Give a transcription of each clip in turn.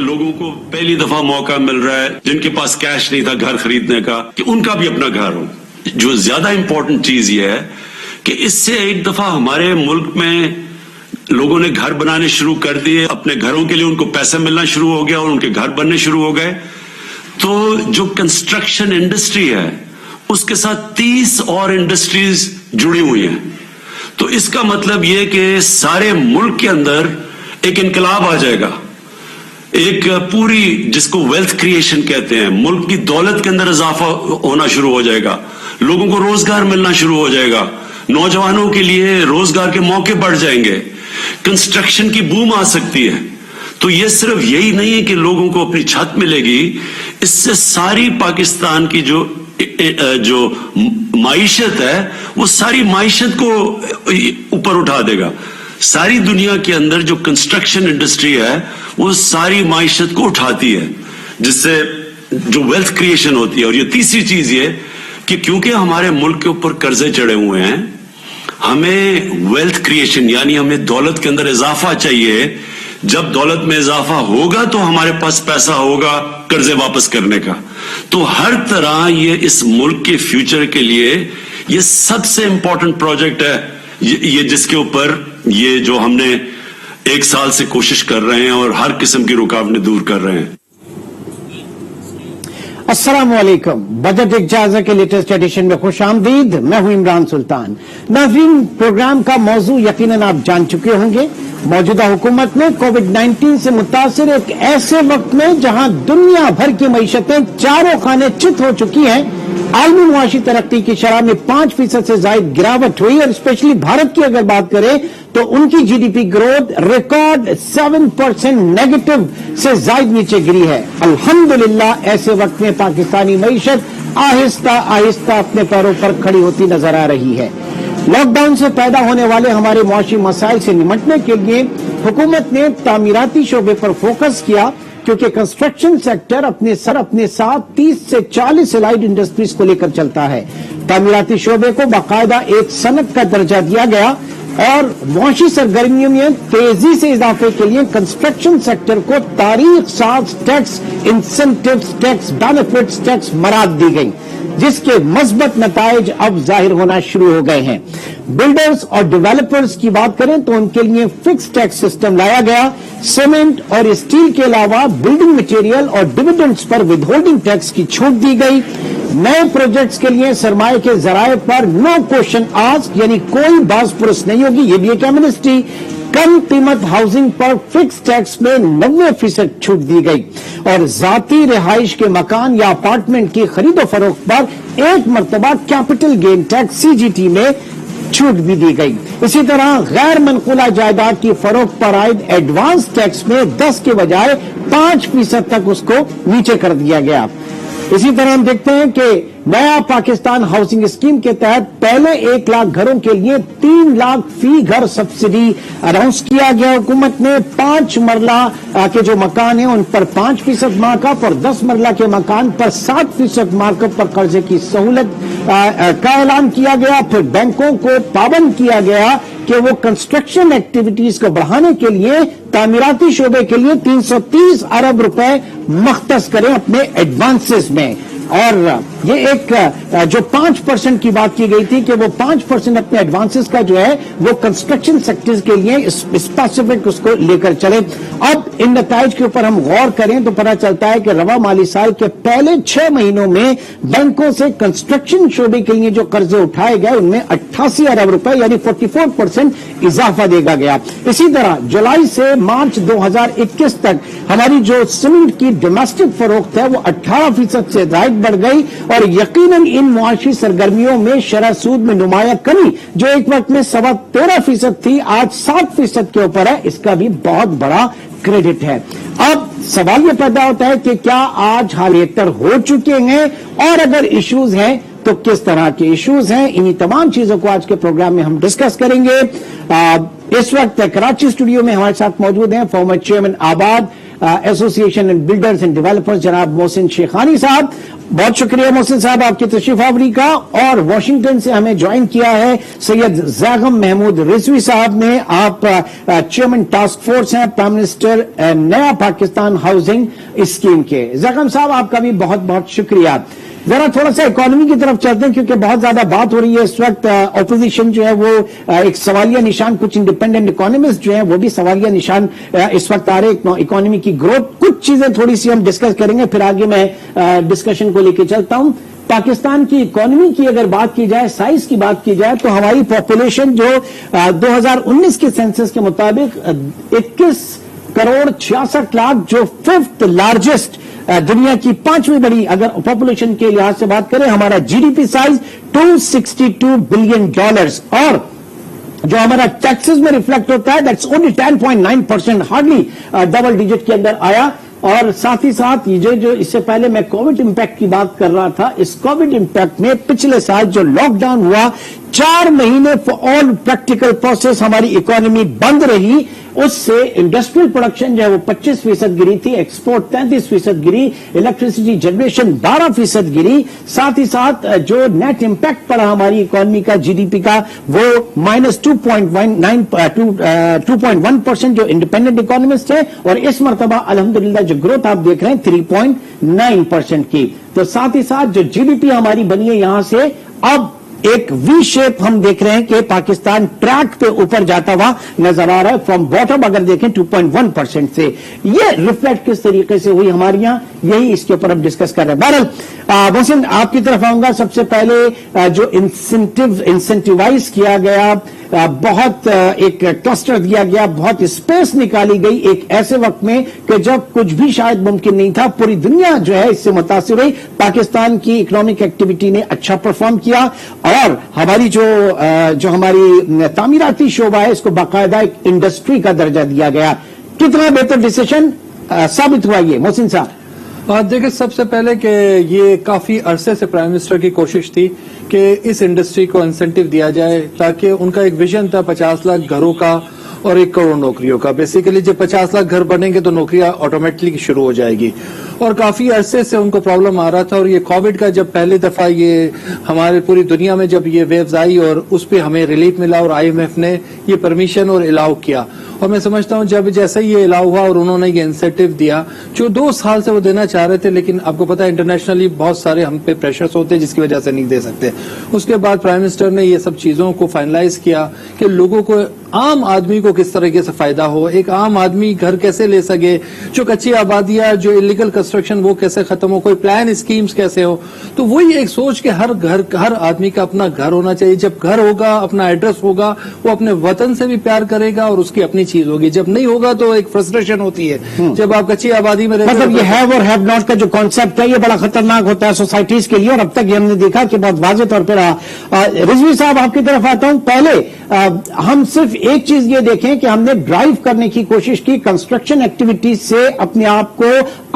लोगों को पहली दफा मौका मिल रहा है, जिनके पास कैश नहीं था घर खरीदने का, कि उनका भी अपना घर हो। जो ज्यादा इंपॉर्टेंट चीज ये है कि इससे एक दफा हमारे मुल्क में लोगों ने घर बनाने शुरू कर दिए, अपने घरों के लिए उनको पैसा मिलना शुरू हो गया और उनके घर बनने शुरू हो गए। तो जो कंस्ट्रक्शन इंडस्ट्री है उसके साथ 30 और इंडस्ट्रीज जुड़ी हुई हैं। तो इसका मतलब ये कि सारे मुल्क के अंदर एक इनकलाब आ जाएगा, एक पूरी जिसको वेल्थ क्रिएशन कहते हैं, मुल्क की दौलत के अंदर इजाफा होना शुरू हो जाएगा, लोगों को रोजगार मिलना शुरू हो जाएगा, नौजवानों के लिए रोजगार के मौके बढ़ जाएंगे, कंस्ट्रक्शन की बूम आ सकती है। तो ये सिर्फ यही नहीं है कि लोगों को अपनी छत मिलेगी, इससे सारी पाकिस्तान की जो माइशत है वो सारी माइशत को ऊपर उठा देगा। सारी दुनिया के अंदर जो कंस्ट्रक्शन इंडस्ट्री है वो सारी माइशत को उठाती है, जिससे जो वेल्थ क्रिएशन होती है। और ये तीसरी चीज ये कि क्योंकि हमारे मुल्क के ऊपर कर्जे चढ़े हुए हैं, हमें वेल्थ क्रिएशन यानी हमें दौलत के अंदर इजाफा चाहिए। जब दौलत में इजाफा होगा तो हमारे पास पैसा होगा कर्जे वापस करने का। तो हर तरह ये इस मुल्क के फ्यूचर के लिए ये सबसे इंपॉर्टेंट प्रोजेक्ट है, ये जिसके ऊपर ये जो हमने 1 साल से कोशिश कर रहे हैं और हर किस्म की रुकावटें दूर कर रहे हैं। अस्सलाम वालेकुम। बजट एक जायजा के लेटेस्ट एडिशन में खुश आमदीद। मैं हूं इमरान सुल्तान। नाज़रीन, प्रोग्राम का मौजू यकीनन आप जान चुके होंगे। मौजूदा हुकूमत ने कोविड-19 से मुतासिर एक ऐसे वक्त में जहां दुनिया भर की मईशतें चारों खाने चित हो चुकी हैं, आलमी मुआशी तरक्की की शरह में 5% से ज्यादा गिरावट हुई। और स्पेशली भारत की अगर बात करें तो उनकी जीडीपी ग्रोथ रिकॉर्ड 7% नेगेटिव से ज्यादा नीचे गिरी है। अल्हम्दुलिल्लाह ऐसे वक्त में पाकिस्तानी मईशत आहिस्ता आहिस्ता अपने पैरों पर खड़ी होती नजर आ रही है। लॉकडाउन से पैदा होने वाले हमारे मुआशी मसाइल से निमटने के लिए हुकूमत ने तामीराती शोबे पर फोकस किया, क्योंकि कंस्ट्रक्शन सेक्टर अपने साथ 30 से 40 एलाइड इंडस्ट्रीज को लेकर चलता है। तामीराती शोबे को बाकायदा एक सनत का दर्जा दिया गया और मुआशी सरगर्मियों में तेजी से इजाफे के लिए कंस्ट्रक्शन सेक्टर को तारीख साज tax incentives, tax benefits, tax मराद दी गई, जिसके मस्बत नताइज अब जाहिर होना शुरू हो गए हैं। बिल्डर्स और डेवलपर्स की बात करें तो उनके लिए फिक्स टैक्स सिस्टम लाया गया। सीमेंट और स्टील के अलावा बिल्डिंग मटेरियल और डिविडेंड्स पर विदहोल्डिंग टैक्स की छूट दी गई। नए प्रोजेक्ट्स के लिए सरमाए के जराए पर नो क्वेश्चन आस्क यानी कोई बाज पुरस नहीं होगी, ये भी एक एमनेस्टी। कम कीमत हाउसिंग पर फिक्स टैक्स में 90% छूट दी गई और जाती रिहाइश के मकान या अपार्टमेंट की खरीदो फरोख्त पर एक मरतबा कैपिटल गेन टैक्स सीजीटी में छूट भी दी गई। इसी तरह गैर मनकूला जायदाद की फरोख्त पर आयद एडवांस टैक्स में 10 के बजाय 5% तक उसको नीचे कर दिया गया। इसी तरह हम देखते हैं कि नया पाकिस्तान हाउसिंग स्कीम के तहत पहले 1 लाख घरों के लिए 3 लाख फी घर सब्सिडी अनाउंस किया गया। हुकूमत ने 5 मरला के जो मकान हैं उन पर 5% मार्कअप और 10 मरला के मकान पर 7% मार्कअप पर कर्जे की सहूलत का ऐलान किया गया। फिर बैंकों को पाबंद किया गया कि वो कंस्ट्रक्शन एक्टिविटीज को बढ़ाने के लिए तामीराती शोबे के लिए 330 अरब रुपए मख्तस करें अपने एडवांसेस में। और ये एक जो 5% की बात की गई थी कि वो 5% अपने एडवांसेस का जो है वो कंस्ट्रक्शन सेक्टर्स के लिए स्पेसिफिक उसको लेकर चले। अब इन नताइज के ऊपर हम गौर करें तो पता चलता है कि रवा माली साल के पहले 6 महीनों में बैंकों से कंस्ट्रक्शन शोबे के लिए जो कर्जे उठाए गए उनमें 88 अरब रुपए यानी 44% इजाफा देखा गया। इसी तरह जुलाई से मार्च 2021 तक हमारी जो सीमेंट की डोमेस्टिक फरोख्त है वो 18% से ज्यादा बढ़ गई और यकीनन इन मुआशी सरगर्मियों में शरह सूद में नुमाया कमी जो एक वक्त में 13.25% थी आज 7% के ऊपर है, इसका भी बहुत बड़ा क्रेडिट है। अब सवाल ये पैदा होता है कि क्या आज हालात हो चुके हैं और अगर इश्यूज हैं तो किस तरह के इश्यूज हैं, इन्हीं तमाम चीजों को आज के प्रोग्राम में हम डिस्कस करेंगे। इस वक्त कराची स्टूडियो में हमारे साथ मौजूद हैं फॉर्मर चेयरमैन आबाद association and builders and developers جناب محسن شیخانی صاحب. بہت شکریہ محسن صاحب آپ کی تشریف آوری کا. اور واشنگٹن سے ہمیں جوائن کیا ہے سید زاغم محمود رضوی صاحب نے. آپ چیئرمین ٹاسک فورس ہیں پرائم منسٹر نیا پاکستان ہاؤسنگ اسکیم کے. زاغم صاحب آپ کا بھی بہت بہت شکریہ. ذرا تھوڑا سا اکانومی کی طرف چلتے ہیں کیونکہ بہت زیادہ بات ہو رہی ہے اس وقت. اپوزیشن جو ہے وہ ایک سوالیہ نشان, کچھ انڈیپینڈنٹ اکانومسٹ جو ہیں وہ بھی سوالیہ نشان اس وقت آ رہے ہیں اکانومی کی گروتھ. کچھ چیزیں تھوڑی سی ہم ڈسکس کریں گے, پھر آگے میں ڈسکشن کو لے کے چلتا ہوں. پاکستان کی اکانومی کی اگر بات کی جائے, سائز کی بات کی جائے, تو ہماری پاپولیشن جو 2019 کے سینسس کے مطابق 21,66,00,000 جو 5th لارجسٹ دنیا کی 5ویں بڑی اگر پاپولیشن کے لحاظ سے بات کریں, ہمارا G D P size $262 billion, اور جو ہمارا ٹیکسز میں ریفلیکٹ ہوتا ہے that's only 10.9%, hardly double digit کے اندر آیا. اور ساتھ ہی ساتھ یہ جو اس سے پہلے میں کووڈ امپیکٹ کی بات کر رہا تھا, اس کووڈ امپیکٹ میں پچھلے سال جو لاک ڈاؤن ہوا 4 مہینے فار آل پریکٹیکل پروسیس ہماری اکانومی بند رہی. اس سے انڈسٹریل پروڈکشن جو ہے وہ 25% گری تھی, ایکسپورٹ 33% گری, الیکٹریسٹی جنریشن 12% گری. ساتھ ہی ساتھ جو نیٹ امپیکٹ پڑا ہماری اکانومی کا جی ڈی پی کا وہ -2.1% جو انڈیپینڈنٹ اکانومسٹ ہے, اور اس مرتبہ الحمدللہ جو گروتھ آپ دیکھ رہے ہیں 3.9% کی. تو ساتھ ہی ساتھ جو جی ڈی پی ہماری بنی ہے یہاں سے اب ایک وی شیپ ہم دیکھ رہے ہیں کہ پاکستان ٹریک پہ اوپر جاتا ہوا نظر آ رہا ہے فرام باٹم. اگر دیکھیں 2.1% سے یہ ریفلیکٹ کس طریقے سے ہوئی ہمارے یہاں, یہی اس کے اوپر ہم ڈسکس کر رہے ہیں. بہرحال محسن آپ کی طرف آؤں گا. سب سے پہلے جو انسینٹیوائز کیا گیا, بہت ایک کلسٹر دیا گیا, بہت اسپیس نکالی گئی ایک ایسے وقت میں کہ جب کچھ بھی شاید ممکن نہیں تھا. پوری دنیا جو ہے اس سے متاثر ہوئی. پاکستان کی اکنامک ایکٹیویٹی نے اچھا پرفارم کیا, اور ہماری جو ہماری تعمیراتی شعبہ ہے اس کو باقاعدہ ایک انڈسٹری کا درجہ دیا گیا. کتنا بہتر ڈیسیشن ثابت ہوا یہ محسن صاحب؟ دیکھیں, سب سے پہلے کہ یہ کافی عرصے سے پرائم منسٹر کی کوشش تھی کہ اس انڈسٹری کو انسینٹیو دیا جائے, تاکہ ان کا ایک ویژن تھا 50 لاکھ گھروں کا اور 1 کروڑ نوکریوں کا. بیسیکلی جب 50 لاکھ گھر بنیں گے تو نوکریاں آٹومیٹکلی شروع ہو جائے گی, اور کافی عرصے سے ان کو پرابلم آ رہا تھا. اور یہ کووڈ کا جب پہلی دفعہ یہ ہمارے پوری دنیا میں جب یہ ویوز آئی اور اس پہ ہمیں ریلیف ملا, اور آئی ایم ایف نے یہ پرمیشن اور الاؤ کیا, اور میں سمجھتا ہوں جب جیسے یہ الاؤ ہوا اور انہوں نے یہ انسینٹیو دیا جو 2 سال سے وہ دینا چاہ رہے تھے, لیکن آپ کو پتا ہے انٹرنیشنلی بہت سارے ہم پہ پریشرز ہوتے ہیں جس کی وجہ سے نہیں دے سکتے. اس کے بعد پرائم منسٹر نے یہ سب چیزوں کو فائنلائز کیا کہ لوگوں کو, عام آدمی کو کس طریقے سے فائدہ ہو, ایک عام آدمی گھر کیسے لے سکے, جو کچی آبادیاں, جو انلیگل کنسٹرکشن وہ کیسے ختم ہو, کوئی پلان اسکیمز کیسے ہو. تو وہی ایک سوچ کہ ہر آدمی کا اپنا گھر ہونا چاہیے. جب گھر ہوگا, اپنا ایڈریس ہوگا, وہ اپنے وطن سے بھی پیار کرے گا اور اس کی اپنی چیز ہوگی. جب نہیں ہوگا تو ایک فرسٹریشن ہوتی ہے. جب آپ کچی آبادی میں رہتے مطلب یہ ہیو اور ہیو ناٹ کا جو کانسیپٹ ہے یہ بڑا خطرناک ہوتا ہے سوسائٹیز کے لیے, اور اب تک یہ ہم نے دیکھا کہ بہت واضح طور پہ رہا. رضوی صاحب آپ کی طرف آتا ہوں. پہلے ہم صرف ایک چیز یہ دیکھیں کہ ہم نے ڈرائیو کرنے کی کوشش کی, کنسٹرکشن ایکٹیویٹیز سے اپنے آپ کو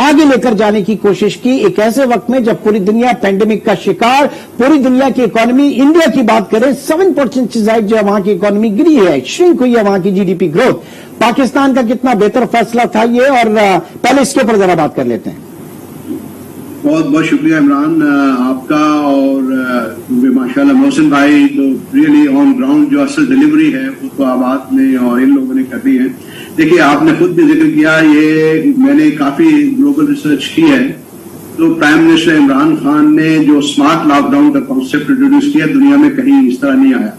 آگے لے کر جانے کی کوشش کی ایک ایسے وقت میں جب پوری دنیا پینڈیمک کا شکار. پوری دنیا کی اکانومی, انڈیا کی بات کریں 7% سے زائد جو ہے وہاں کی اکانومی گری ہے, شرنک ہوئی ہے وہاں کی G D P growth. Pakistan کا کتنا بہتر فیصلہ تھا یہ, اور پہلے اس کے اوپر ذرا بات کر لیتے ہیں. بہت بہت شکریہ عمران آپ کا, اور ماشاءاللہ محسن بھائی تو ریئلی آن گراؤنڈ جو اصل ڈلیوری ہے اس کو آباد نے اور ان لوگوں نے کرنی ہے. دیکھیے آپ نے خود بھی ذکر کیا, یہ میں نے کافی گلوبل ریسرچ کی ہے, تو پرائم منسٹر عمران خان نے جو اسمارٹ لاک ڈاؤن کا کانسیپٹ انٹروڈیوس کیا دنیا میں کہیں اس طرح نہیں آیا,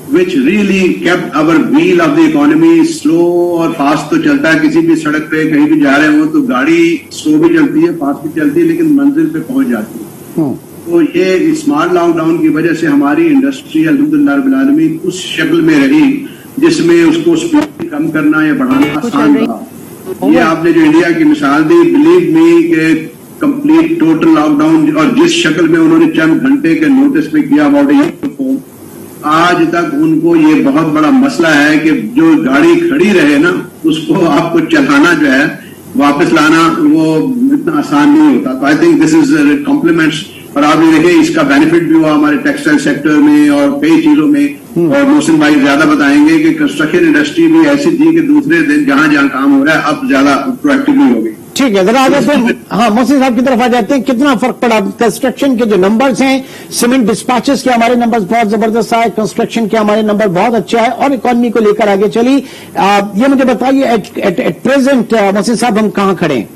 which really kept our wheel of the economy slow. اور فاسٹ تو چلتا ہے, کسی بھی سڑک پہ کہیں بھی جا رہے ہوں تو گاڑی سلو بھی چلتی ہے, فاسٹ بھی چلتی ہے, لیکن منزل پہ پہنچ جاتی ہے. تو یہ اسمارٹ لاک ڈاؤن کی وجہ سے ہماری انڈسٹری الحمدللہ رب العالمین اس شکل میں رہی جس میں اس کو اسپیڈ کم کرنا یا بڑھانا آسان رہا. یہ آپ نے جو انڈیا کی مثال دی, بلیو می کہ کمپلیٹ ٹوٹل لاک ڈاؤن, اور جس شکل میں انہوں نے چند گھنٹے کے نوٹس پہ کیا اباؤٹ اے, آج تک ان کو یہ بہت بڑا مسئلہ ہے کہ جو گاڑی کھڑی رہے نا اس کو آپ کو چلانا جو ہے واپس لانا وہ اتنا آسان نہیں ہوتا. تو I think this is compliments اور آپ نے دیکھے اس کا بینیفٹ بھی ہوا ہمارے ٹیکسٹائل سیکٹر میں اور کئی چیزوں میں. اور محسن بھائی زیادہ بتائیں گے کہ کنسٹرکشن انڈسٹری بھی ایسی تھی کہ دوسرے دن جہاں جہاں کام ہو رہا ہے اب زیادہ پرویکٹیولی ہو گئی. ٹھیک ہے، ذرا آ جاتے ہیں ہاں محسن صاحب کی طرف آ جاتے ہیں. کتنا فرق پڑا کنسٹرکشن کے جو نمبرز ہیں، سیمنٹ ڈسپیچز کے ہمارے نمبرز بہت زبردست آئے، کنسٹرکشن کے ہمارے نمبر بہت اچھا ہے اور اکانومی کو لے کر آگے چلی. یہ مجھے بتائیے ایٹ پریزنٹ محسن صاحب ہم کہاں کھڑے ہیں؟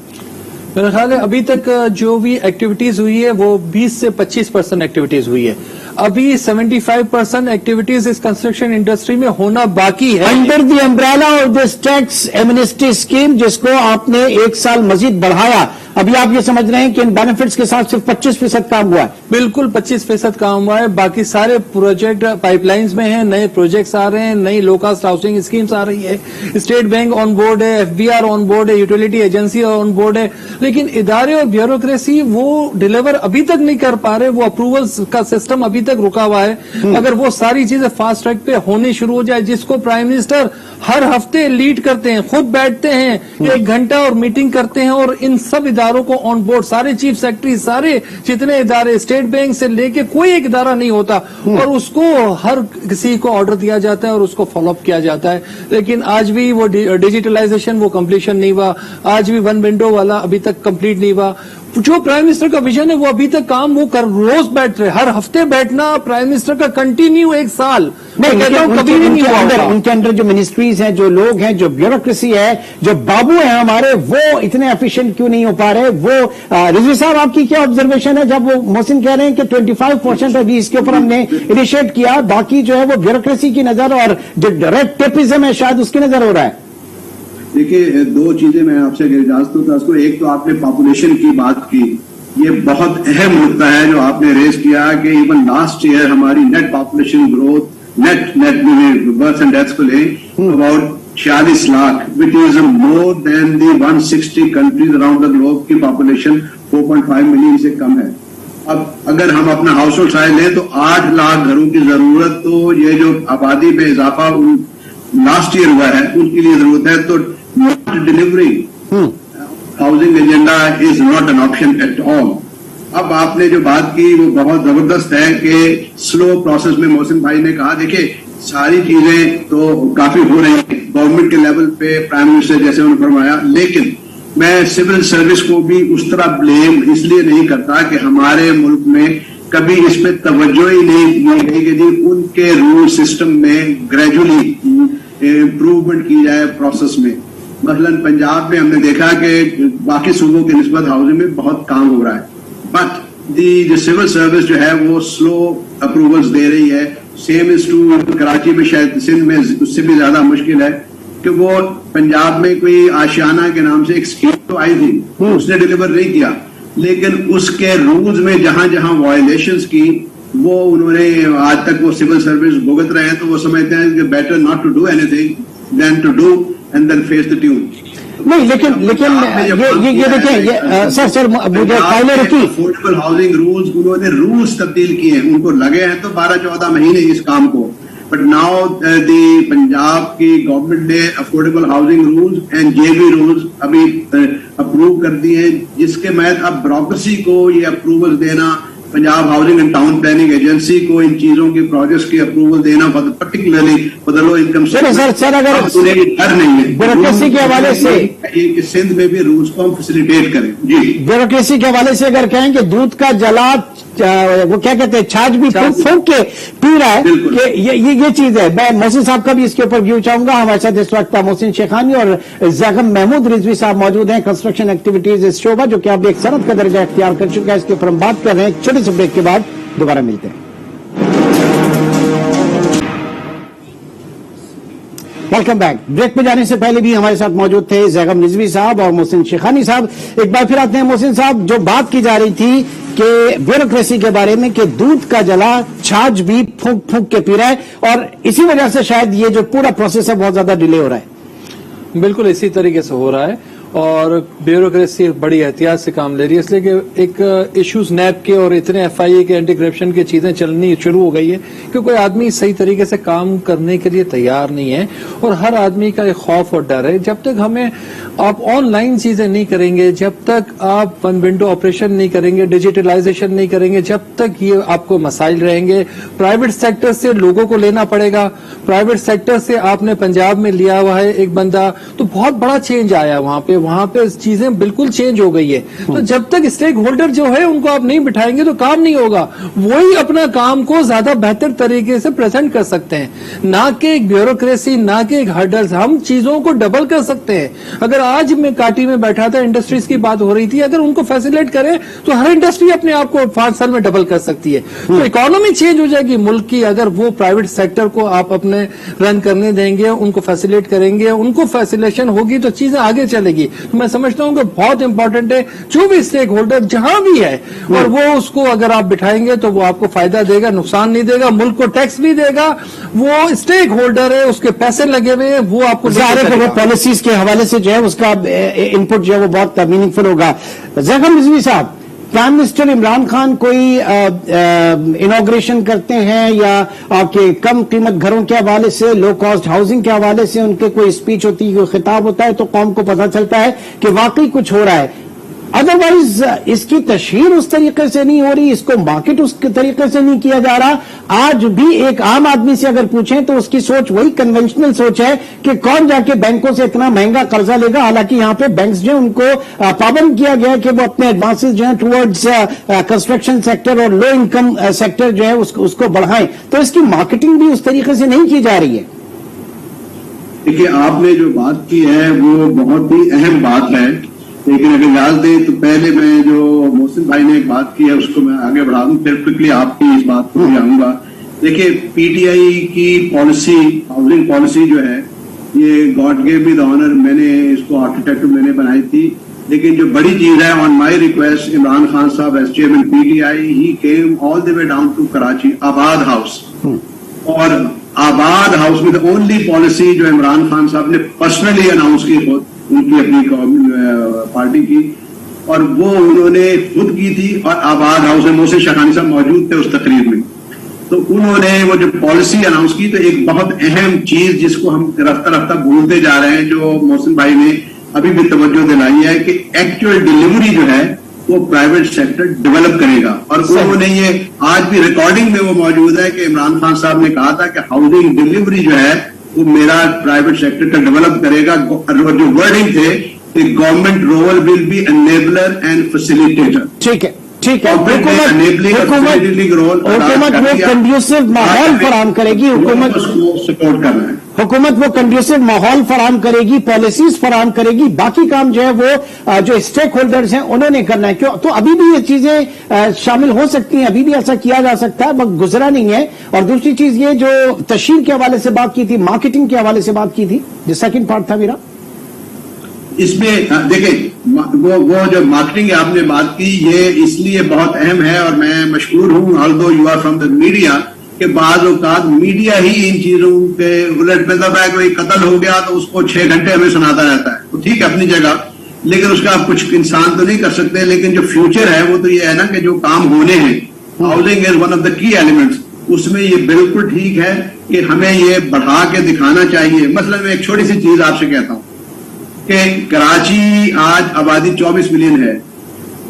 میرا خیال ہے ابھی تک جو بھی ایکٹیویٹیز ہوئی ہے وہ 20 سے 25% ایکٹیویٹیز ہوئی ہے. ابھی 75% ایکٹیویٹیز اس کنسٹرکشن انڈسٹری میں ہونا باقی ہے. Under the umbrella of this tax amnesty scheme جس کو آپ نے 1 سال مزید بڑھایا، ابھی آپ یہ سمجھ رہے ہیں کہ ان بینیفٹس کے ساتھ صرف 25% کام ہوا ہے؟ بالکل 25% کام ہوا ہے. باقی سارے پروجیکٹ پائپ لائنز میں ہیں، نئے پروجیکٹس آ رہے ہیں، نئی لو کاسٹ ہاؤسنگ اسکیمز آ رہی ہے، اسٹیٹ بینک آن بورڈ ہے، FBR آن بورڈ ہے، یوٹیلیٹی ایجنسی آن بورڈ ہے. لیکن ادارے اور بیوروکریسی وہ ڈیلیور ابھی تک نہیں کر پا رہے، وہ اپروولز کا سسٹم ابھی تک رکا ہوا ہے. اگر وہ ساری چیزیں فاسٹ ٹریک پہ ہونی شروع ہو جائے، جس کو پرائم منسٹر ہر ہفتے لیڈ کرتے ہیں، خود بیٹھتے ہیں 1 گھنٹہ اور میٹنگ کرتے ہیں اور ان سب اداروں کو آن بورڈ، سارے چیف سیکرٹری، سارے جتنے ادارے، اسٹیٹ بینک سے لے کے کوئی ایک ادارہ نہیں ہوتا اور اس کو ہر کسی کو آرڈر دیا جاتا ہے اور اس کو فالو اپ کیا جاتا ہے. لیکن آج بھی وہ ڈیجیٹلائزیشن وہ کمپلیشن نہیں ہوا، آج بھی 1 ونڈو والا ابھی تک کمپلیٹ نہیں ہوا. جو پرائم منسٹر کا ویژن ہے وہ ابھی تک کام وہ روز بیٹھ رہے، ہر ہفتے بیٹھنا پرائم منسٹر کا کنٹینیو 1 سال کبھی بھی نہیں ہوا. ان کے اندر جو منسٹریز ہیں، جو لوگ ہیں، جو بیوروکریسی ہے، جو بابو ہیں ہمارے، وہ اتنے ایفیشینٹ کیوں نہیں ہو پا رہے؟ وہ رضوی صاحب آپ کی کیا آبزرویشن ہے جب وہ محسن کہہ رہے ہیں کہ 25% ابھی اس کے اوپر ہم نے انیشیٹ کیا، باقی جو ہے وہ بیوروکریسی کی نظر اور جو ریڈ ٹیپزم ہے شاید اس کی نظر ہو رہا ہے؟ دیکھیے 2 چیزیں میں آپ سے اجازت ہوں تو ایک تو آپ نے پاپولیشن کی بات کی، یہ بہت اہم مدعا ہے جو آپ نے ریز کیا کہ ایون لاسٹ ایئر ہماری net population growth net birth and deaths کو لیں about 46 lakh which is more than the 160 countries around the globe کی پاپولیشن 4.5 ملین سے کم ہے. اب اگر ہم اپنا ہاؤس ہولڈ سائز لیں تو 8 لاکھ گھروں کی ضرورت، تو یہ جو آبادی میں اضافہ لاسٹ ایئر ہوا ہے ان کے لیے ضرورت ہے. تو not delivering housing agenda is not an option at all. اب آپ نے جو بات کی وہ بہت زبردست ہے کہ سلو پروسیس میں محسن بھائی نے کہا دیکھیں ساری چیزیں تو کافی ہو رہی ہیں گورنمنٹ کے لیول پہ، پرائم منسٹر جیسے انہوں نے فرمایا، لیکن میں سول سروس کو بھی اس طرح بلیم اس لیے نہیں کرتا کہ ہمارے ملک میں کبھی اس پہ توجہ ہی نہیں کی گئی کہ جی ان کے رول سسٹم میں گریجولی امپروومنٹ کی جائے پروسیس میں. مثلا پنجاب میں ہم نے دیکھا کہ باقی صوبوں کی نسبت ہاؤسنگ میں بہت کام ہو رہا ہے، بٹ دی سول سروس جو ہے وہ سلو اپروولز دے رہی ہے. سیم از ٹو کراچی میں، شاید سندھ میں اس سے بھی زیادہ مشکل ہے کہ وہ پنجاب میں کوئی آشیانہ کے نام سے ایک اسکیم تو آئی تھی، اس نے ڈیلیور نہیں کیا، لیکن اس کے رولز میں جہاں جہاں وائلیشنز کی وہ انہوں نے آج تک وہ سول سروس بھگت رہے ہیں. تو وہ سمجھتے ہیں کہ better not to do anything then to do and then face the tune. نہیں لیکن یہ دیکھیں سر مجھے قائل رکھی افورڈیبل ہاؤسنگ رولز، انہوں نے رولز تبدیل کیے ہیں، ان کو لگے ہیں تو 12-14 مہینے اس کام کو، بٹ ناؤ دی پنجاب کی گورنمنٹ نے affordable housing rules and JB rules ابھی اپروو کر دیے ہیں، جس کے محض اب بیوروکریسی کو یہ اپروول دینا، Punjab housing and town planning agency کو ان چیزوں کی پروجیکٹس کی اپروول دینا، پرٹیکولرلی لو انکم سر اگر ڈر نہیں ہے بیوروکریسی کے حوالے سے کہ سندھ میں بھی رولز کو ہم فیسیلیٹیٹ کریں. جی بیوروکریسی کے حوالے سے اگر کہیں کہ دودھ کا جلا وہ کیا کہتے ہیں چھاچھ بھی پھونک کے پی رہا ہے کہ یہ چیز ہے. میں محسن صاحب کا بھی اس کے اوپر ویو چاہوں گا. ہمارے ساتھ اس وقت محسن شیخانی اور زیغم محمود رضوی صاحب موجود ہیں، کنسٹرکشن ایکٹیویٹیز اس شعبہ جو کہ اب ایک صنعت کا درجہ اختیار کر چکا ہے. اس کے اوپر ہم بات کر رہے ہیں. چھوٹے سے بریک کے بعد دوبارہ ملتے ہیں. Welcome back. بریک پہ جانے سے پہلے بھی ہمارے ساتھ موجود تھے زیغم رضوی صاحب اور محسن شیخانی صاحب. ایک بار پھر آتے ہیں محسن صاحب، جو بات کی جا رہی تھی کہ بیوروکریسی کے بارے میں کہ دودھ کا جلا چھاچھ بھی پھونک پھونک کے پی رہا ہے اور اسی وجہ سے شاید یہ جو پورا پروسیس ہے بہت زیادہ ڈیلے ہو رہا ہے. بالکل اسی طریقے سے ہو رہا ہے اور بیوروکریسی بڑی احتیاط سے کام لے رہی ہے، اس لیے کہ ایک ایشوز نیب کے اور اتنے FIA کے اینٹی کرپشن کی چیزیں چلنی شروع ہو گئی ہے کہ کوئی آدمی صحیح طریقے سے کام کرنے کے لیے تیار نہیں ہے اور ہر آدمی کا ایک خوف اور ڈر ہے. جب تک ہمیں आप ऑनलाइन चीजें नहीं करेंगे, जब तक आप वन विंडो ऑपरेशन नहीं करेंगे, डिजिटलाइजेशन नहीं करेंगे, जब तक ये आपको मसाइल रहेंगे। प्राइवेट सेक्टर से लोगों को लेना पड़ेगा। प्राइवेट सेक्टर से आपने पंजाब में लिया हुआ है एक बंदा, तो बहुत बड़ा चेंज आया वहां पे चीजें बिल्कुल चेंज हो गई है। तो जब तक स्टेक होल्डर जो है उनको आप नहीं बिठाएंगे तो काम नहीं होगा। वही अपना काम को ज्यादा बेहतर तरीके से प्रेजेंट कर सकते हैं, ना कि एक ब्यूरोक्रेसी, ना कि एक हर्डल्स। हम चीजों को डबल कर सकते हैं। अगर आज मैं काटी में बैठा था, इंडस्ट्रीज की बात हो रही थी, अगर उनको फैसिलिटेट करें तो हर इंडस्ट्री अपने आप को 5 साल में डबल कर सकती है। तो इकोनॉमी चेंज हो जाएगी मुल्क की, अगर वो प्राइवेट सेक्टर को आप अपने रन करने देंगे, उनको फैसिलिटेट करेंगे, उनको फैसिलिटेशन होगी तो चीजें आगे चलेगी। तो मैं समझता हूं कि बहुत इंपॉर्टेंट है जो भी स्टेक होल्डर जहां भी है, और वो उसको अगर आप बिठाएंगे तो वो आपको फायदा देगा, नुकसान नहीं देगा, मुल्क को टैक्स भी देगा। वो स्टेक होल्डर है, उसके पैसे लगे हुए हैं, वो आपको पॉलिसीज के हवाले से जो है उसका इनपुट जो है वो बहुत मीनिंगफुल होगा। जखम रिजवी साहब, प्राइम मिनिस्टर इमरान खान कोई इनॉग्रेशन करते हैं या आपके कम कीमत घरों के हवाले से, लो कॉस्ट हाउसिंग के हवाले से उनके कोई स्पीच होती है, कोई खिताब होता है, तो कौम को पता चलता है कि वाकई कुछ हो रहा है। अदरवाइज इसकी तशहीर उस तरीके से नहीं हो रही, इसको मार्केट उस तरीके से नहीं किया जा रहा। आज भी एक आम आदमी से अगर पूछें तो उसकी सोच वही कन्वेंशनल सोच है कि कौन जाके बैंकों से इतना महंगा कर्जा लेगा। हालांकि यहां पे बैंक्स जो उनको पाबंद किया गया है कि वो अपने एडवांसेस जो है टुवर्ड्स कंस्ट्रक्शन सेक्टर और लो इनकम सेक्टर जो है उसको बढ़ाएं। तो इसकी मार्केटिंग भी उस तरीके से नहीं की जा रही है। देखिए, आपने जो बात की है वो बहुत ही अहम बात है, लेकिन अगर याद दें तो पहले मैं जो मोहसिन भाई ने एक बात की है उसको मैं आगे बढ़ा दूं, फिर क्विकली आपकी इस बात को भी आऊंगा। देखिए, पीटीआई की पॉलिसी, हाउसिंग पॉलिसी जो है, ये God gave me the honour, मैंने इसको आर्किटेक्ट मैंने बनाई थी। लेकिन जो बड़ी चीज है, on my request, Imran Khan साहब as chairman PTI, he came all the way down to Karachi, Abad house, और आबाद हाउस में द ओनली पॉलिसी जो इमरान खान साहब ने पर्सनली अनाउंस की, खुद उनकी अपनी पार्टी की, और वो उन्होंने खुद की थी। और आबाद हाउस में मोहसिन शहानी साहब मौजूद थे उस तकरीर में, तो उन्होंने वो जो पॉलिसी अनाउंस की, तो एक बहुत अहम चीज जिसको हम रफ्ता रफ्ता भूलते जा रहे हैं, जो मोहसिन भाई ने अभी भी तवज्जो दिलाई है कि एक्चुअल डिलीवरी जो है वो प्राइवेट सेक्टर डेवलप करेगा। और उन्होंने ये आज भी रिकॉर्डिंग में वो मौजूद है कि इमरान खान साहब ने कहा था कि हाउसिंग डिलीवरी जो है वो मेरा प्राइवेट सेक्टर का डेवलप करेगा। जो वर्डिंग थे कि government role will be enabler and facilitator. ठीक है, ठीक है। हुकूमत वो कंड्यूसिव माहौल फराहम करेगी, हुकूमत सपोर्ट करना है, हुकूमत वो कंड्यूसिव माहौल फराहम करेगी, पॉलिसीज फराहम करेगी, बाकी काम जो है वो जो स्टेक होल्डर्स हैं उन्होंने करना है। क्यों? तो अभी भी ये चीजें शामिल हो सकती हैं, अभी भी ऐसा किया जा सकता है, वक्त गुजरा नहीं है। और दूसरी चीज ये जो तशहीर के हवाले से बात की थी, मार्केटिंग के हवाले से बात की थी, जो सेकंड पार्ट था मेरा, इसमें देखिए वो जो मार्केटिंग आपने बात की, ये इसलिए बहुत अहम है और मैं मशहूर हूं, although you are from the media, कि बाज़ औक़ात मीडिया ही इन चीजों के उलट, मतलब है कोई कत्ल हो गया तो उसको 6 घंटे हमें सुनाता रहता है, तो ठीक है अपनी जगह, लेकिन उसका आप कुछ इंसान तो नहीं कर सकते। लेकिन जो फ्यूचर है वो तो ये है ना कि जो काम होने हैं, housing is one of the key elements, उसमें ये बिल्कुल ठीक है कि हमें ये बढ़ा के दिखाना चाहिए। मतलब मैं एक छोटी सी चीज आपसे कहता हूं कि कराची आज आबादी 24 मिलियन है।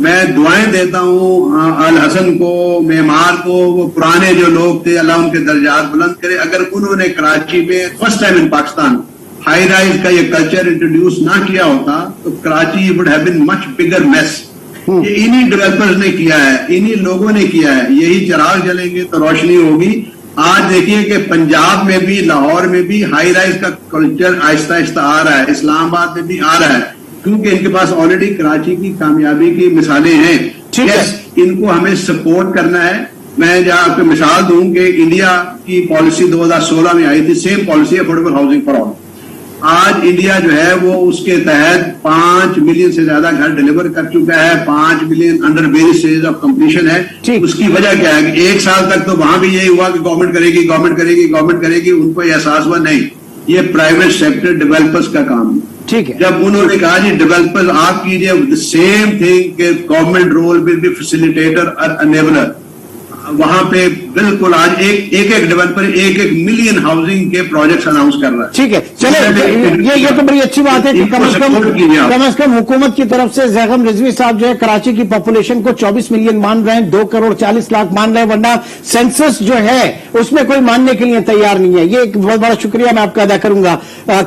मैं दुआएं देता हूं अल हसन को, मेमार को, वो पुराने जो लोग थे, अल्लाह उनके दर्जात बुलंद करे। अगर उन्होंने कराची में first time in Pakistan high rise का ये कल्चर इंट्रोड्यूस ना किया होता तो Karachi would have been much bigger mess. ये इन्हीं डेवलपर्स ने किया है, इन्हीं लोगों ने किया है। यही चिराग जलेंगे तो रोशनी होगी। आज देखिए कि पंजाब में भी, लाहौर में भी हाई राइज का कल्चर आहिस्ता आहिस्ता आ रहा है, इस्लामाबाद में भी आ रहा है, क्योंकि इनके पास ऑलरेडी कराची की कामयाबी की मिसालें हैं। यस, इनको हमें सपोर्ट करना है। मैं जहां आपको मिसाल दूं कि इंडिया की पॉलिसी 2016 में आई थी, same policy, affordable housing for all. आज इंडिया जो है वो उसके तहत 5 मिलियन से ज्यादा घर डिलीवर कर चुका है, 5 million under various stage of completion है। उसकी वजह क्या है कि 1 साल तक तो वहां भी यही हुआ कि गवर्नमेंट करेगी, गवर्नमेंट करेगी, गवर्नमेंट करेगी, उनको यह एहसास हुआ नहीं, ये प्राइवेट सेक्टर डेवलपर्स का काम है। ठीक है, जब उन्होंने कहा जी डेवलपर्स आप कीजिए, द सेम थिंग कि government role will be facilitator और एनेबलर, वहां पे बिल्कुल आज एक डेवलपर एक मिलियन हाउसिंग के प्रोजेक्ट्स अनाउंस कर रहा है। ठीक है, चले ये तो बड़ी अच्छी बात है कि कम से कम हुकूमत की तरफ से ज़ैगम रिजवी साहब जो है कराची की पॉपुलेशन को 24 मिलियन मान रहे हैं, 2 करोड़ 40 लाख मान रहे हैं, वरना सेंसस जो है उसमें कोई मानने के लिए तैयार नहीं है। ये एक बहुत बड़ा शुक्रिया मैं आपका अदा करूंगा।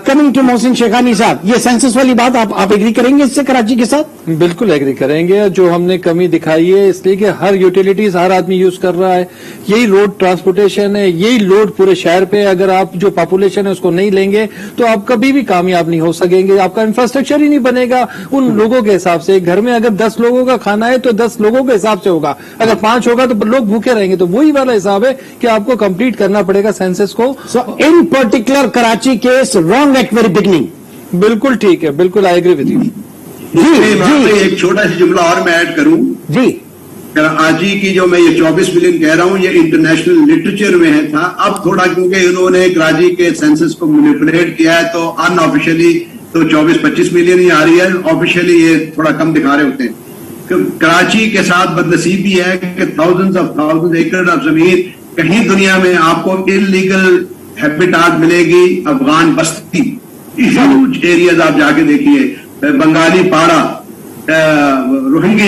कमिंग टू मोहसिन शेखानी साहब, ये सेंसस वाली बात आप एग्री करेंगे इससे कराची के साथ? बिल्कुल एग्री करेंगे। जो हमने कमी दिखाई है इसलिए कि हर यूटिलिटीज हर आदमी यूज कर रहा है, यही रोड ट्रांसपोर्टेशन है, यही लोड पूरे शहर पे। अगर आप जो पॉपुलेशन है उसको नहीं लेंगे तो आप कभी भी कामयाब नहीं हो सकेंगे, आपका इंफ्रास्ट्रक्चर ही नहीं बनेगा उन लोगों के हिसाब से। घर में अगर 10 लोगों का खाना है तो 10 लोगों के हिसाब से होगा, अगर 5 होगा तो लोग भूखे रहेंगे। तो वही वाला हिसाब है कि आपको कंप्लीट करना पड़ेगा सेंसस को। So in particular Karachi case wrong at very beginning. बिल्कुल ठीक है, बिल्कुल आई एग्री विद यू। जी, एक छोटा सा जुमला और मैं ऐड करूं जी। कराची की जो मैं ये 24 मिलियन कह रहा हूं ये इंटरनेशनल लिटरेचर में है था। अब थोड़ा क्योंकि इन्होंने कराची के सेंसस को मैनिपुलेट किया है तो अनऑफिशियली तो 24-25 मिलियन ही आ रही है, ऑफिशियली ये थोड़ा कम दिखा रहे होते हैं। कराची के साथ बदनसीबी है कि थाउजेंड्स एकड़ ऑफ जमीन कहीं दुनिया में आपको इलीगल हैबिटाट मिलेगी। अफगान बस्ती ह्यूज एरियाज आप जाके देखिए, बंगाली पाड़ा, रोहिंग्या,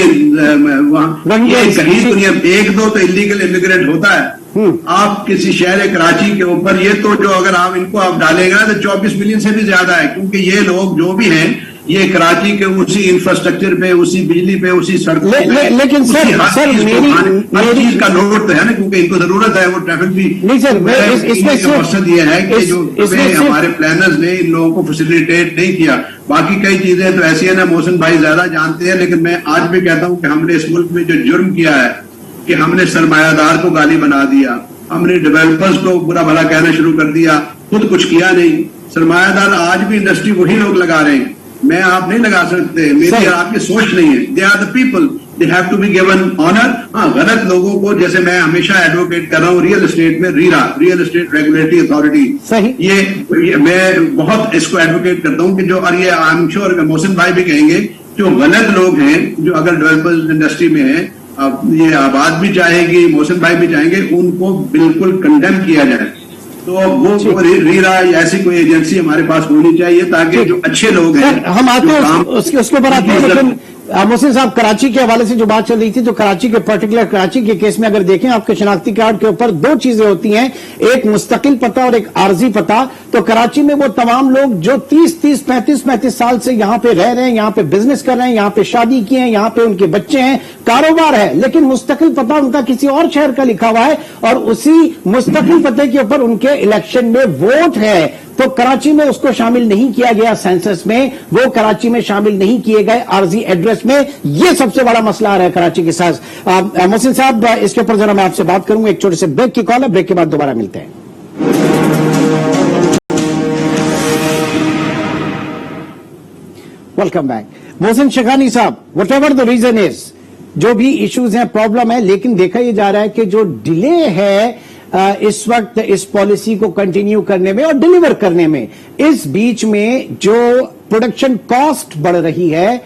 कहीं दुनिया 1-2 तो इलीगल इमिग्रेंट होता है। आप किसी शहर कराची के ऊपर ये तो जो अगर आप इनको आप डालेगा तो 24 मिलियन से भी ज्यादा है, क्योंकि ये लोग जो भी हैं ये कराची के उसी इंफ्रास्ट्रक्चर पे, उसी बिजली पे, उसी सड़क पे, लेकिन सर हर चीज का लोड तो है ना, क्योंकि इनको जरूरत है वो ट्रैफिक भी। नहीं सर, इसमें मकसद ये है कि जो हमारे प्लानर्स ने इन लोगों को फैसिलिटेट नहीं किया। बाकी कई चीजें तो ऐसी है ना, मोहसिन भाई ज्यादा जानते हैं, लेकिन मैं आज भी कहता हूँ कि हमने इस मुल्क में जो जुर्म किया है कि हमने सरमायादार को गाली बना दिया, हमने डेवलपर्स को बुरा भला कहना शुरू कर दिया, खुद कुछ किया नहीं। सरमायादार आज भी इंडस्ट्री वही लोग लगा रहे हैं, मैं आप नहीं लगा सकते, मेरी आपकी सोच नहीं है। They are the people, they have to be given honour. हाँ, गलत लोगों को, जैसे मैं हमेशा एडवोकेट कर रहा हूँ रियल एस्टेट में, रियल एस्टेट रेगुलेटरी अथॉरिटी, सही, ये मैं बहुत इसको एडवोकेट करता हूँ कि जो, और ये आई एम श्योर मोहसिन भाई भी कहेंगे, जो गलत लोग हैं जो अगर डेवलपर्स इंडस्ट्री में है, ये आबाद भी चाहेगी, मोहसिन भाई भी चाहेंगे, उनको बिल्कुल कंडेम किया जाए। तो वो रीरा या ऐसी कोई एजेंसी हमारे पास होनी चाहिए ताकि जो अच्छे लोग हैं, हम आते हैं उसके ऊपर आते हैं। लेकिन मोहसिन साहब, कराची के हवाले से जो बात चल रही थी, तो कराची के पर्टिकुलर कराची के केस में अगर देखें, आपके शनाख्ती कार्ड के ऊपर 2 चीजें होती हैं, एक मुस्तकिल पता और एक आर्जी पता। तो कराची में वो तमाम लोग जो 35 साल से यहाँ पे रह रहे हैं, यहाँ पे बिजनेस कर रहे हैं, यहाँ पे शादी किए हैं, यहाँ पे उनके बच्चे हैं, कारोबार है, लेकिन मुस्तकिल पता उनका किसी और शहर का लिखा हुआ है और उसी मुस्तकिल पते के ऊपर उनके इलेक्शन में वोट है। तो कराची में उसको शामिल नहीं किया गया सेंसस में, वो कराची में शामिल नहीं किए गए आरजी एड्रेस में। ये सबसे बड़ा मसला आ रहा है कराची के साथ। मोहसिन साहब, इसके ऊपर जरा मैं आपसे बात करूंगा। एक छोटे से ब्रेक की कॉल है, ब्रेक के बाद दोबारा मिलते हैं। Welcome back. मोहसिन शेखानी साहब, whatever the reason is, जो भी इश्यूज हैं, प्रॉब्लम है, लेकिन देखा यह जा रहा है कि जो डिले है इस वक्त इस पॉलिसी को कंटिन्यू करने में और डिलीवर करने में, इस बीच में जो प्रोडक्शन कॉस्ट बढ़ रही है,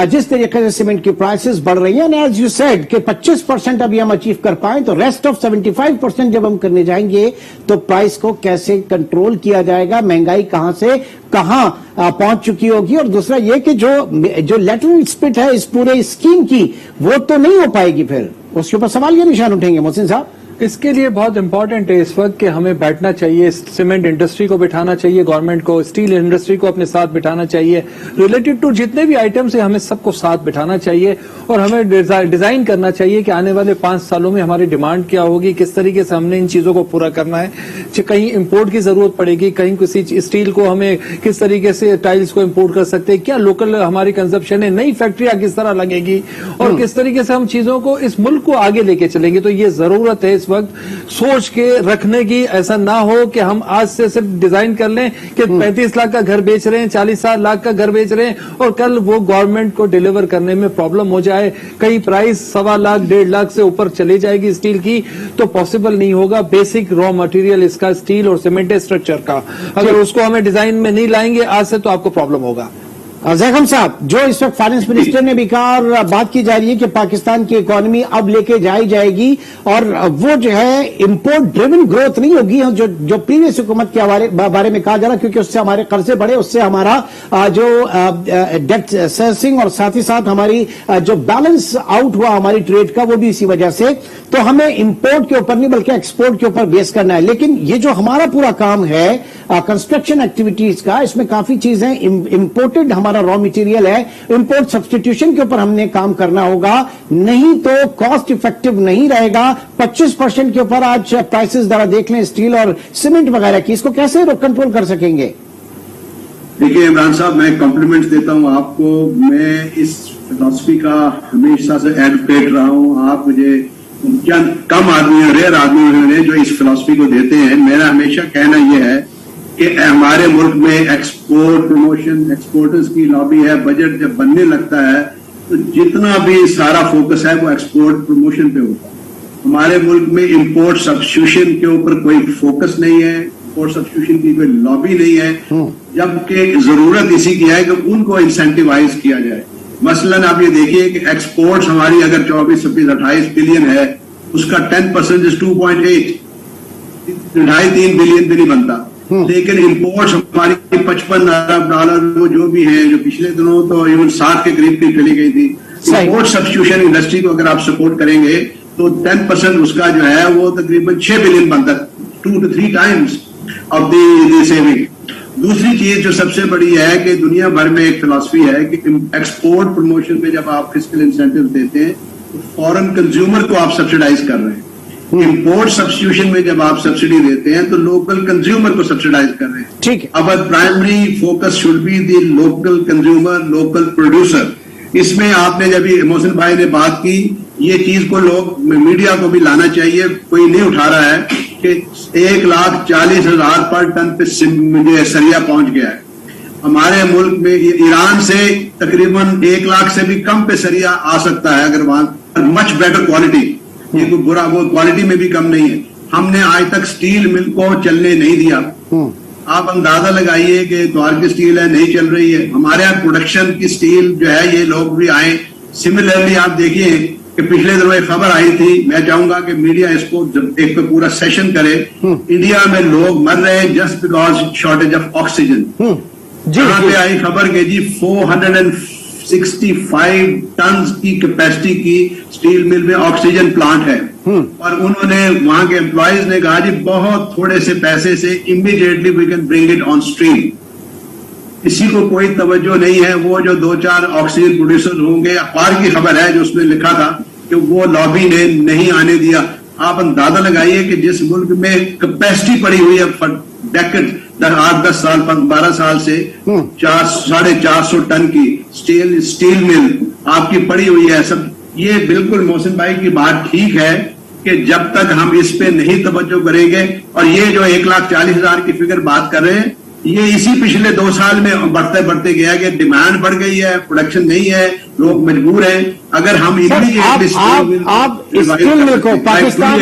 जिस तरीके से सीमेंट की प्राइसेस बढ़ रही हैं, एज यू सेड कि 25% अभी हम अचीव कर पाए, तो रेस्ट ऑफ 75% जब हम करने जाएंगे तो प्राइस को कैसे कंट्रोल किया जाएगा, महंगाई कहां से कहां पहुंच चुकी होगी। और दूसरा ये कि जो लेटरल स्प्लिट है इस पूरे स्कीम की, वो तो नहीं हो पाएगी, फिर उसके ऊपर सवाल ये निशान उठेंगे। मोहसिन साहब, इसके लिए बहुत इंपॉर्टेंट है इस वक्त कि हमें बैठना चाहिए, सीमेंट इंडस्ट्री को बिठाना चाहिए, गवर्नमेंट को, स्टील इंडस्ट्री को अपने साथ बिठाना चाहिए, रिलेटेड टू जितने भी आइटम्स है हमें सबको साथ बिठाना चाहिए और हमें डिजाइन करना चाहिए कि आने वाले 5 सालों में हमारी डिमांड क्या होगी, किस तरीके से हमने इन चीजों को पूरा करना है। कहीं इंपोर्ट की जरूरत पड़ेगी, कहीं किसी स्टील को हमें किस तरीके से टाइल्स को इंपोर्ट कर सकते हैं, क्या लोकल हमारी कंजप्शन है, नई फैक्ट्रियां किस तरह लगेगी और किस तरीके से हम चीजों को, इस मुल्क को आगे लेके चलेंगे। तो ये जरूरत है इस वक्त सोच के रखने की। ऐसा ना हो कि हम आज से सिर्फ डिजाइन कर लें कि 35 लाख का घर बेच रहे हैं, 40 लाख का घर बेच रहे हैं और कल वो गवर्नमेंट को डिलीवर करने में प्रॉब्लम हो जाए, कहीं प्राइस 1.25 लाख 1.5 लाख से ऊपर चली जाएगी स्टील की, तो पॉसिबल नहीं होगा। बेसिक रॉ मटेरियल इसका स्टील और सीमेंटेड स्ट्रक्चर का, अगर उसको हमें डिजाइन में नहीं लाएंगे आज से, तो आपको प्रॉब्लम होगा। जैगम साहब, जो इस वक्त फाइनेंस मिनिस्टर ने भी कहा और बात की जा रही है कि पाकिस्तान की इकोनॉमी अब लेके जाई जाएगी और वो जो है इंपोर्ट ड्रिवन ग्रोथ नहीं होगी जो प्रीवियस हुकूमत के बारे में कहा जा रहा, क्योंकि उससे हमारे कर्जे बढ़े, उससे हमारा जो डेट सर्विसिंग और साथ ही साथ हमारी जो बैलेंस आउट हुआ हमारी ट्रेड का, वो भी इसी वजह से। तो हमें इंपोर्ट के ऊपर नहीं बल्कि एक्सपोर्ट के ऊपर बेस करना है। लेकिन ये जो हमारा पूरा काम है कंस्ट्रक्शन एक्टिविटीज का, इसमें काफी चीजें इंपोर्टेड हमारा रॉ मटेरियल है, इंपोर्ट सब्स्टिट्यूशन के ऊपर हमने काम करना होगा, नहीं तो कॉस्ट इफेक्टिव नहीं रहेगा। 25% के ऊपर आज प्राइसेस जरा देख लें स्टील और सीमेंट वगैरह की, इसको कैसे कंट्रोल कर सकेंगे? देखिए इमरान साहब, मैं कॉम्प्लीमेंट देता हूं आपको। मैं इस फिलॉसफी का हमेशा से एडवोकेट रहा हूं। आप मुझे कम आदमी, रेयर आदमी हैं जो इस फिलॉसफी को देते हैं। मेरा हमेशा कहना यह है कि हमारे मुल्क में एक्सपोर्ट प्रमोशन, एक्सपोर्टर्स की लॉबी है। बजट जब बनने लगता है तो जितना भी सारा फोकस है वो एक्सपोर्ट प्रमोशन पे होता है। हमारे मुल्क में इंपोर्ट सब्स्टिट्यूशन के ऊपर कोई फोकस नहीं है, इंपोर्ट सब्स्टिट्यूशन की कोई लॉबी नहीं है, जबकि जरूरत इसी की है कि उनको इंसेंटिवाइज किया जाए। मसलन आप ये देखिए कि एक्सपोर्ट्स हमारी अगर 24, 26, 28 बिलियन है, उसका 10% 2.8, 2.5-3 बिलियन भी नहीं बनता। लेकिन इंपोर्ट्स हमारी 55 अरब डॉलर वो जो भी है, जो पिछले दिनों तो इवन 7 के करीब की चली गई थी। इंपोर्ट सब्स्टिट्यूशन इंडस्ट्री को अगर आप सपोर्ट करेंगे तो 10% उसका जो है वो तकरीबन 6 बिलियन बनता, 2 to 3 times of the saving. दूसरी चीज जो सबसे बड़ी है कि दुनिया भर में एक फिलॉसफी है कि एक्सपोर्ट प्रमोशन पे जब आप फिस्कल इंसेंटिव देते हैं तो फॉरेन कंज्यूमर को आप सब्सिडाइज कर रहे हैं। इंपोर्ट सब्स्टिट्यूशन में जब आप सब्सिडी देते हैं तो लोकल कंज्यूमर को सब्सिडाइज कर रहे हैं। ठीक है। अब primary focus should be the local consumer, local producer. इसमें आपने जब मोहसिन भाई ने बात की, ये चीज को लोग मीडिया को भी लाना चाहिए। कोई नहीं उठा रहा है कि 1,40,000 पर टन पे सरिया पहुंच गया है। हमारे मुल्क में ईरान से तकरीबन 1 लाख से भी कम पे सरिया आ सकता है अगर वहां मच बेटर क्वालिटी, ये कोई बुरा वो क्वालिटी में भी कम नहीं है। हमने आज तक स्टील मिल को चलने नहीं दिया। आप अंदाजा लगाइए कि द्वार की स्टील है नहीं चल रही है। हमारे यहाँ प्रोडक्शन की स्टील जो है ये लोग भी आए। सिमिलरली आप देखिए कि पिछले दिनों एक खबर आई थी, मैं चाहूंगा कि मीडिया इसको एक पे पूरा सेशन करे। इंडिया में लोग मर रहे हैं just because shortage of oxygen. जहां पे आई खबर के जी 465 टन की कैपेसिटी की स्टील मिल में ऑक्सीजन प्लांट है, और उन्होंने वहां के एम्प्लॉयज ने कहा जी बहुत थोड़े से पैसे से immediately we can bring it on stream. किसी को कोई तवज्जो नहीं है। वो जो 2-4 ऑक्सीजन प्रोड्यूसर होंगे, अखबार की खबर है जो उसमें लिखा था कि वो लॉबी ने नहीं आने दिया। आप अंदाजा लगाइए कि जिस मुल्क में कैपेसिटी पड़ी हुई है डेकेड 8-10 साल 12 साल से 450 टन की स्टील मिल आपकी पड़ी हुई है। सब ये बिल्कुल मोहसिन भाई की बात ठीक है कि जब तक हम इस पे नहीं तवज्जो करेंगे, और ये जो 1,40,000 की फिगर बात कर रहे हैं, ये इसी पिछले 2 साल में बढ़ते बढ़ते गया कि डिमांड बढ़ गई है, प्रोडक्शन नहीं है, लोग मजबूर हैं। अगर हम आप स्टील मिल को पाकिस्तान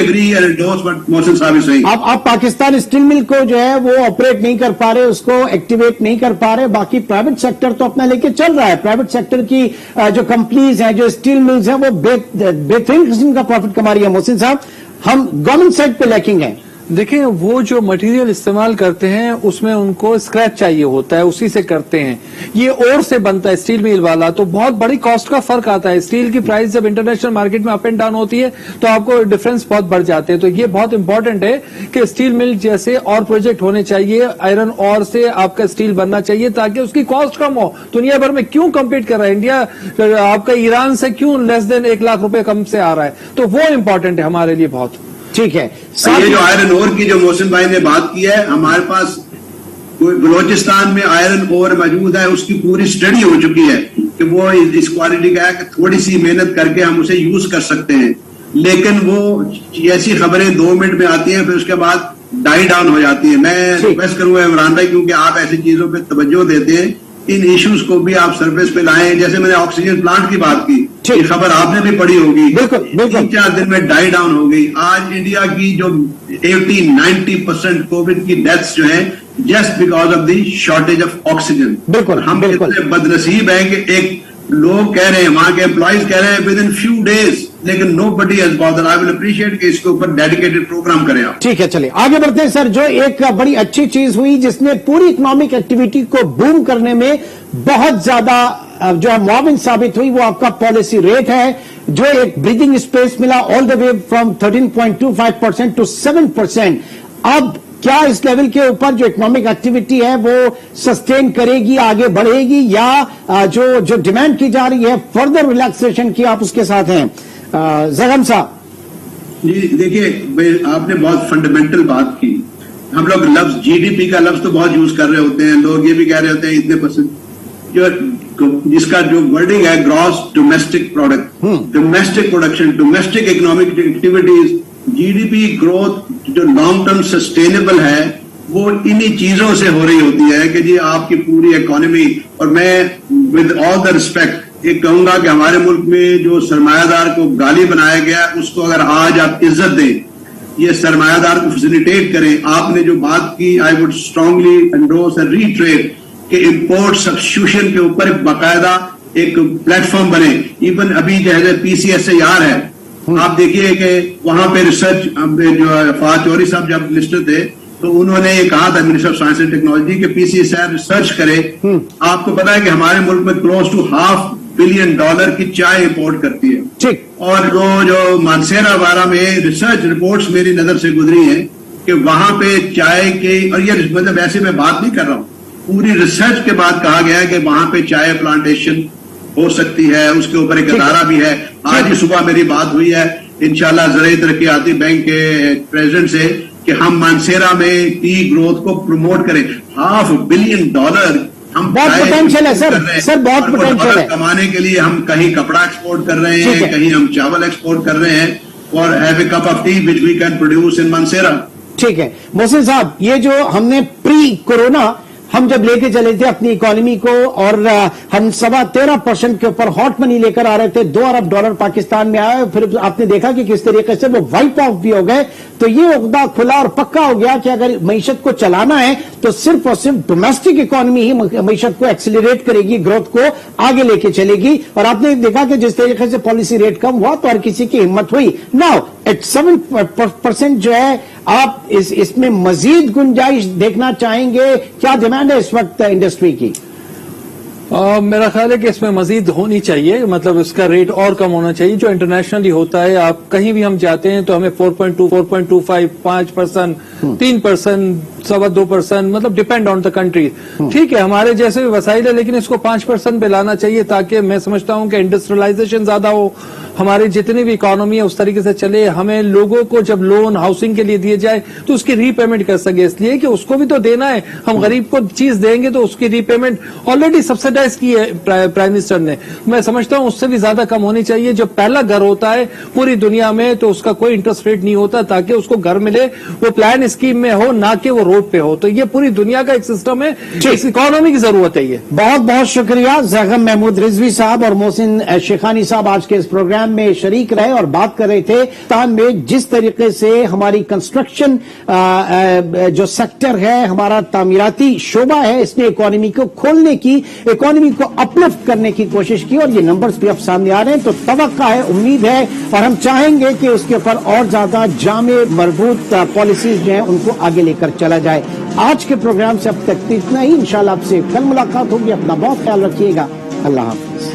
आप पाकिस्तान स्टील मिल को जो है वो ऑपरेट नहीं कर पा रहे, उसको एक्टिवेट नहीं कर पा रहे। बाकी प्राइवेट सेक्टर तो अपना लेके चल रहा है। प्राइवेट सेक्टर की जो कंपनीज हैं, जो स्टील मिल्स हैं, वो बेहतरीन किस्म का प्रॉफिट कमा रही है। मोहसिन साहब, हम गवर्नमेंट साइड पे लैकिंग है। देखिए, वो जो मटेरियल इस्तेमाल करते हैं उसमें उनको स्क्रैप चाहिए होता है, उसी से करते हैं। ये और से बनता है स्टील मिल वाला, तो बहुत बड़ी कॉस्ट का फर्क आता है। स्टील की प्राइस जब इंटरनेशनल मार्केट में अप एंड डाउन होती है तो आपको डिफरेंस बहुत बढ़ जाते हैं। तो ये बहुत इंपॉर्टेंट है कि स्टील मिल जैसे और प्रोजेक्ट होने चाहिए, आयरन और से आपका स्टील बनना चाहिए ताकि उसकी कॉस्ट कम हो। दुनिया भर में क्यों कम्पीट कर रहा है इंडिया, आपका ईरान से क्यों लेस देन 1 लाख रुपए कम से आ रहा है? तो वो इंपॉर्टेंट है हमारे लिए बहुत। ठीक है। ये जो आयरन ओर की जो मोहसिन भाई ने बात की है, हमारे पास बलोचिस्तान में आयरन ओर मौजूद है, उसकी पूरी स्टडी हो चुकी है कि वो इस क्वालिटी का है कि थोड़ी सी मेहनत करके हम उसे यूज कर सकते हैं। लेकिन वो ऐसी खबरें 2 मिनट में आती हैं, फिर उसके बाद डाई डाउन हो जाती है। मैं रिक्वेस्ट करूंगा इमरान भाई, क्योंकि आप ऐसी चीजों पे तवज्जो देते हैं, इन इश्यूज को भी आप सरफेस पे लाएं। जैसे मैंने ऑक्सीजन प्लांट की बात की, ठीक। ये खबर आपने भी पढ़ी होगी, बिल्कुल, बिल्कुल। 3-4 दिन में डाई डाउन हो गई। आज इंडिया की जो 80-90% कोविड की डेथ्स जो है just because of the shortage of oxygen. बिल्कुल, हम बिल्कुल। कितने बदनसीब हैं कि एक लोग कह रहे हैं, वहां के एम्प्लॉइज कह रहे हैं विद इन फ्यू डेज, लेकिन nobody has bothered. I will appreciate कि इसके ऊपर डेडिकेटेड प्रोग्राम करें आप। ठीक है, चलिए आगे बढ़ते हैं सर। जो एक बड़ी अच्छी चीज हुई जिसने पूरी इकोनॉमिक एक्टिविटी को बूम करने में बहुत ज्यादा जो है मुआविन साबित हुई, वो आपका पॉलिसी रेट है, जो एक ब्रीदिंग स्पेस मिला all the way from 13.25% to 7%। अब क्या इस लेवल के ऊपर जो इकोनॉमिक एक्टिविटी है वो सस्टेन करेगी, आगे बढ़ेगी, या जो डिमांड की जा रही है फर्दर रिलैक्सेशन की आप उसके साथ हैं? जगम साहब जी देखिए, आपने बहुत फंडामेंटल बात की। हम लोग लफ्ज जीडीपी का लफ्ज तो बहुत यूज कर रहे होते हैं, लोग ये भी कह रहे होते हैं इतने परसेंट, जिसका जो वर्डिंग है gross domestic product, domestic production, domestic economic activities, GDP growth जो लॉन्ग टर्म सस्टेनेबल है वो इन्हीं चीजों से हो रही होती है कि जी आपकी पूरी इकोनॉमी। और मैं विद ऑल द रिस्पेक्ट ये कहूंगा कि हमारे मुल्क में जो सरमायादार को गाली बनाया गया, उसको अगर आज आप इज्जत दें, ये सरमायादार को फैसिलिटेट करें। आपने जो बात की, I would strongly endorse and retreat कि इंपोर्ट सब्स्टिट्यूशन के ऊपर एक बाकायदा एक प्लेटफॉर्म बने। इवन अभी जैसे PCSIR है, आप देखिए कि वहां पे रिसर्च जो फवाद चौधरी साहब जब मिनिस्टर थे तो उन्होंने ये कहा था, minister of science and technology, के PCSIR रिसर्च करे। आपको पता है कि हमारे मुल्क में क्लोज टू $500 बिलियन की चाय इंपोर्ट करती है। ठीक। और जो मानसेरा वारा में रिसर्च रिपोर्ट्स मेरी नजर से गुजरी हैं कि वहां पे चाय के, और ये मतलब ऐसे मैं बात नहीं कर रहा हूं, पूरी रिसर्च के बाद कहा गया है कि वहां पे चाय प्लांटेशन हो सकती है, उसके ऊपर एक अदारा भी है। आज ही सुबह मेरी बात हुई है इंशाल्लाह ज़राई तरक्याती बैंक के प्रेसिडेंट से कि हम मानसेरा में टी ग्रोथ को प्रमोट करें। $500 बिलियन हम बहुत पोटेंशियल है सर, सर बहुत पोटेंशियल है। कमाने के लिए हम कहीं कपड़ा एक्सपोर्ट कर रहे हैं, कहीं हम चावल एक्सपोर्ट कर रहे हैं, और have a cup of tea which we can produce in Mansehra. ठीक है मोहसिन साहब, ये जो हमने प्री कोरोना हम जब लेके चले थे अपनी इकोनॉमी को, और हम 13.25% के ऊपर हॉट मनी लेकर आ रहे थे, $2 अरब पाकिस्तान में आया, फिर आपने देखा कि किस तरीके से वो वाइप ऑफ भी हो गए। तो ये उकदा खुला और पक्का हो गया कि अगर मईशत को चलाना है तो सिर्फ और सिर्फ डोमेस्टिक इकोनॉमी ही मईशत को एक्सीलरेट करेगी, ग्रोथ को आगे लेके चलेगी। और आपने देखा कि जिस तरीके से पॉलिसी रेट कम हुआ तो हर किसी की हिम्मत हुई। नाउ एट 7% जो है, आप इसमें मजीद गुंजाइश देखना चाहेंगे? क्या डिमांड है इस वक्त इंडस्ट्री की? मेरा ख्याल है कि इसमें मजीद होनी चाहिए, मतलब इसका रेट और कम होना चाहिए जो इंटरनेशनली होता है। आप कहीं भी हम जाते हैं तो हमें 4.2, 4.25, 5%, 3%, 2.25%, मतलब डिपेंड ऑन द कंट्री। ठीक है, हमारे जैसे भी वसाइल है, लेकिन इसको 5% पे लाना चाहिए ताकि मैं समझता हूं कि इंडस्ट्रियलाइजेशन ज्यादा हो, हमारी जितनी भी इकोनॉमी है उस तरीके से चले। हमें लोगों को जब लोन हाउसिंग के लिए दिए जाए तो उसकी रीपेमेंट कर सके, इसलिए कि उसको भी तो देना है। हम गरीब को चीज देंगे तो उसकी रीपेमेंट ऑलरेडी सब्सिडाइज की है प्राइम मिनिस्टर ने। मैं समझता हूं उससे भी ज्यादा कम होनी चाहिए। जब पहला घर होता है पूरी दुनिया में तो उसका कोई इंटरेस्ट रेट नहीं होता, ताकि उसको घर मिले वो प्लान स्कीम में हो, ना कि वो रोड पे हो। तो ये पूरी दुनिया का एक सिस्टम है, इस इकोनॉमी की जरूरत है। ये बहुत बहुत शुक्रिया जैगम महमूद रिजवी साहब और मोहसिन शेखानी साहब आज के इस प्रोग्राम में शरीक रहे और बात कर रहे थे पाकिस्तान में जिस तरीके से हमारी कंस्ट्रक्शन जो सेक्टर है, हमारा तामीराती शोबा है, इसने इकोनॉमी को खोलने की, इकोनॉमी को अपलिफ्ट करने की कोशिश की, और ये नंबर्स भी अब सामने आ रहे हैं। तो तवक्का है, उम्मीद है, और हम चाहेंगे कि उसके ऊपर और ज्यादा जामे मजबूत पॉलिसीज जो हैं उनको आगे लेकर चला जाए। आज के प्रोग्राम से अब तक इतना ही। इंशाल्लाह आपसे कल मुलाकात होगी। अपना बहुत ख्याल रखिएगा। अल्लाह हाफिज।